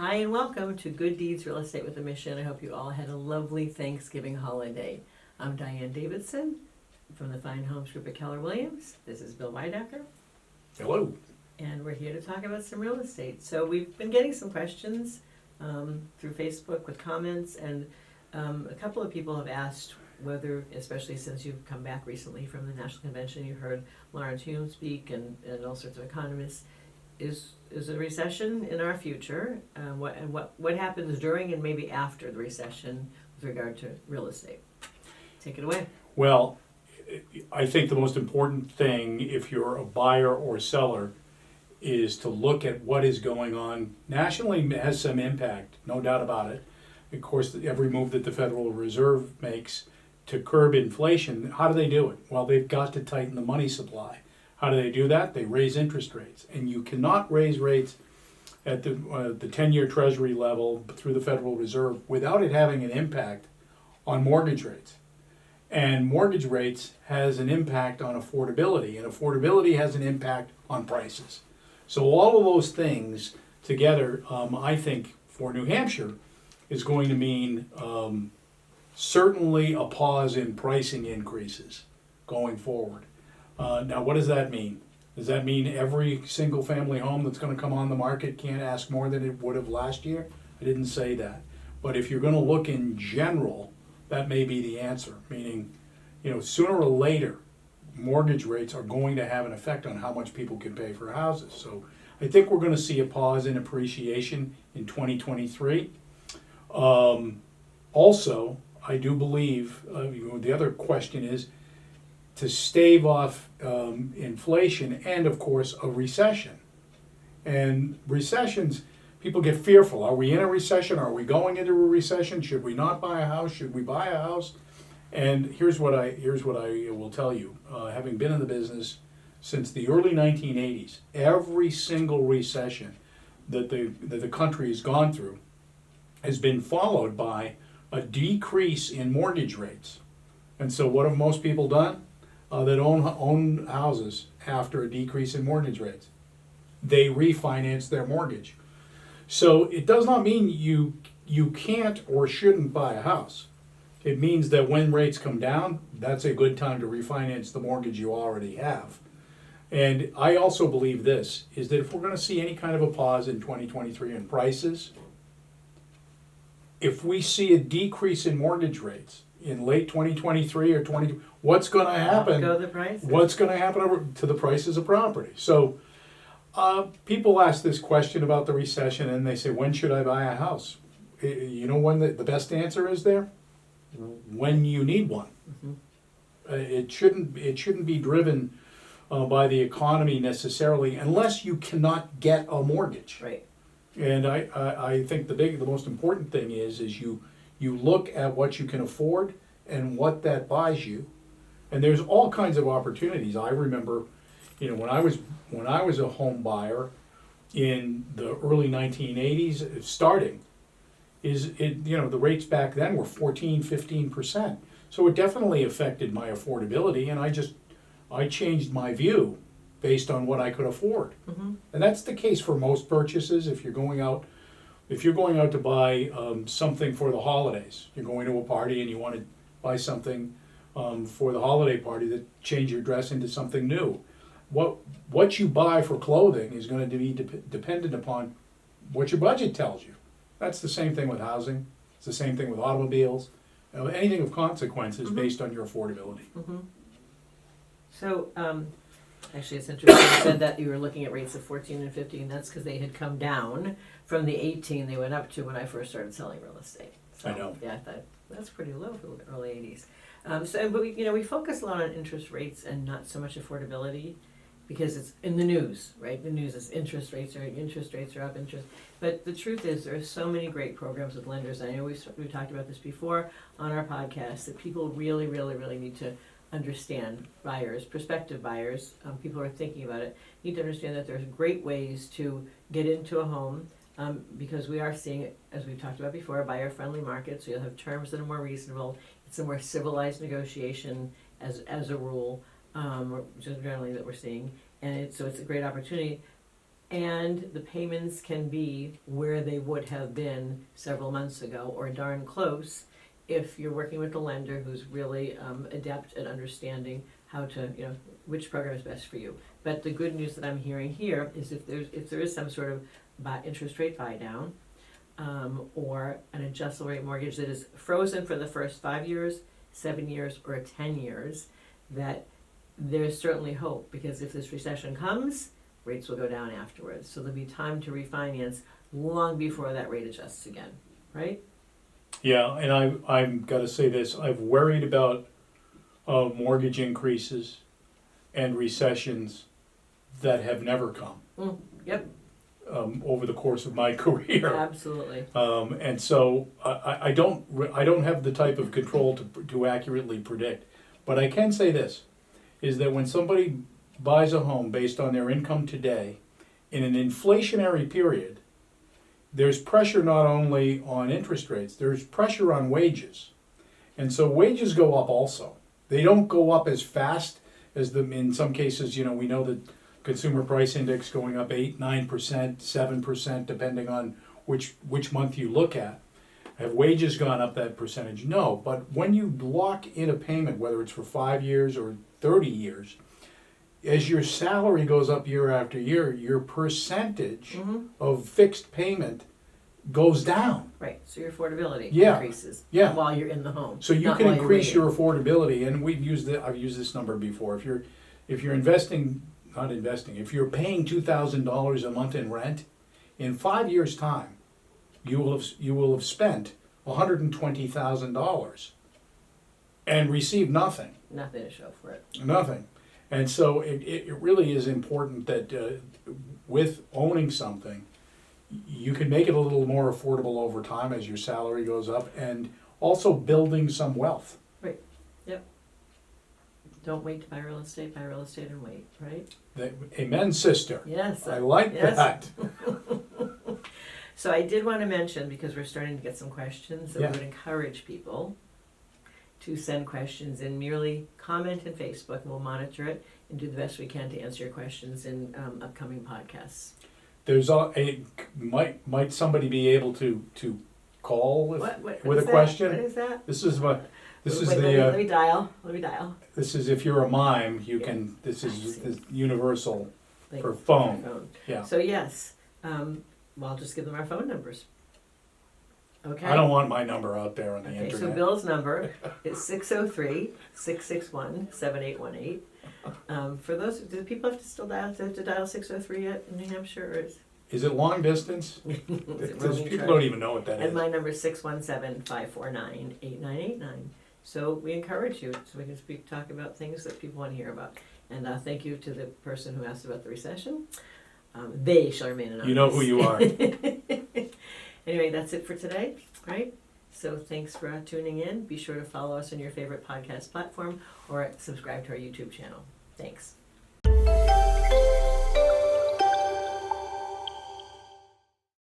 Hi and welcome to Good Deeds Real Estate with a Mission. I hope you all had a lovely Thanksgiving holiday. I'm Diane Davidson from the Fine Homes Group at Keller Williams. This is Bill Weidecker. Hello. And we're here to talk about some real estate. So we've been getting some questions through Facebook with comments, and a couple of people have asked whether, especially since you've come back recently from the National Convention, you heard Lawrence Hume speak and all sorts of economists. Is a recession in our future? What happens during and maybe after the recession with regard to real estate? Take it away. Well, I think the most important thing, if you're a buyer or seller, is to look at what is going on nationally. It has some impact, no doubt about it. Of course, every move that the Federal Reserve makes to curb inflation, how do they do it? Well, they've got to tighten the money supply. How do they do that? They raise interest rates. And you cannot raise rates at the 10-year Treasury level through the Federal Reserve without it having an impact on mortgage rates. And mortgage rates has an impact on affordability, and affordability has an impact on prices. So all of those things together, I think, for New Hampshire is going to mean certainly a pause in pricing increases going forward. Now, what does that mean? Does that mean every single family home that's going to come on the market can't ask more than it would have last year? I didn't say that. But if you're going to look in general, that may be the answer. Meaning, sooner or later, mortgage rates are going to have an effect on how much people can pay for houses. So I think we're going to see a pause in appreciation in 2023. Also, I do believe, the other question is, to stave off inflation and, of course, a recession. And recessions, people get fearful. Are we in a recession? Are we going into a recession? Should we not buy a house? Should we buy a house? And here's what I will tell you. Having been in the business since the early 1980s, every single recession that the country has gone through has been followed by a decrease in mortgage rates. And so what have most people done? That own houses after a decrease in mortgage rates. They refinance their mortgage. So it does not mean you can't or shouldn't buy a house. It means that when rates come down, that's a good time to refinance the mortgage you already have. And I also believe this, is that if we're going to see any kind of a pause in 2023 in prices, if we see a decrease in mortgage rates in late 2023 or 20, what's going to happen? Go the prices. What's going to happen to the prices of property? So people ask this question about the recession, and they say, when should I buy a house? You know when the best answer is there? When you need one. Mm-hmm. It shouldn't be driven by the economy necessarily, unless you cannot get a mortgage. Right. And I think the most important thing is you look at what you can afford and what that buys you, and there's all kinds of opportunities. I remember, when I was a home buyer in the early 1980s, starting, the rates back then were 14-15%. So it definitely affected my affordability, and I changed my view based on what I could afford. Mm-hmm. And that's the case for most purchases. If you're going out to buy something for the holidays, you're going to a party and you want to buy something for the holiday party, that change your dress into something new. What you buy for clothing is going to be dependent upon what your budget tells you. That's the same thing with housing. It's the same thing with automobiles. Anything of consequence is mm-hmm. based on your affordability. Mm-hmm. So, actually, it's interesting you said that you were looking at rates of 14 and 15. That's because they had come down from the 18 they went up to when I first started selling real estate. So, I know. Yeah, I thought that's pretty low for the early 80s. But we focus a lot on interest rates and not so much affordability, because it's in the news, right? The news is interest rates are up, But the truth is, there are so many great programs with lenders. I know we've talked about this before on our podcast, that people really, really, really need to understand. Buyers, prospective buyers, people who are thinking about it, need to understand that there's great ways to get into a home, because we are seeing, as we've talked about before, a buyer-friendly market, so you'll have terms that are more reasonable. It's a more civilized negotiation as a rule, just generally that we're seeing, and it's a great opportunity. and the payments can be where they would have been several months ago or darn close if you're working with a lender who's really adept at understanding how to, which program is best for you. But the good news that I'm hearing here is if there is some sort of interest rate buy down, or an adjustable rate mortgage that is frozen for the first 5 years, 7 years, or 10 years, that there's certainly hope, because if this recession comes, rates will go down afterwards. So there'll be time to refinance long before that rate adjusts again, right? Yeah, and I've got to say this, I've worried about mortgage increases and recessions that have never come. Yep, over the course of my career. absolutely. And so I don't have the type of control to accurately predict. But I can say this, is that when somebody buys a home based on their income today, in an inflationary period, there's pressure not only on interest rates, there's pressure on wages. And so wages go up also. They don't go up as fast as in some cases, we know that consumer price index going up 8, 9%, 7%, depending on which month you look at. Have wages gone up that percentage? No, but when you lock in a payment, whether it's for 5 years or 30 years, as your salary goes up year after year, your percentage of fixed payment goes down. Right, so your affordability Yeah, increases yeah. while you're in the home. So you not can while you're increase waiting. your affordability, and I've used this number before. If you're investing, not investing, if you're paying $2,000 a month in rent, in 5 years' time, you will have spent $120,000 and received nothing. Nothing to show for it. Nothing. And so it really is important that with owning something, you can make it a little more affordable over time as your salary goes up, and also building some wealth. Right, yep. Don't wait to buy real estate and wait, right? Amen, sister. Yes. I like yes. that. So I did want to mention, because we're starting to get some questions, that Yeah. we would encourage people to send questions in. Merely comment in Facebook, and we'll monitor it and do the best we can to answer your questions in upcoming podcasts. There's might somebody be able to call What with is a that? question? What is that? This is Let me dial. This is, if you're a mime, you can. This is universal for phone. Yeah. So yes, well, I'll just give them our phone numbers. Okay. I don't want my number out there on the Okay, internet. so Bill's number is 603-661-7818. For those, do people have to still dial 603 yet in New Hampshire, or Is it long distance? is it Because roaming people charge? don't even know what that And is. my number is 617-549-8989. So we encourage you, so we can talk about things that people want to hear about. And thank you to the person who asked about the recession. They shall remain anonymous. You know who you are. Anyway, that's it for today, right? So thanks for tuning in. Be sure to follow us on your favorite podcast platform or subscribe to our YouTube channel. Thanks.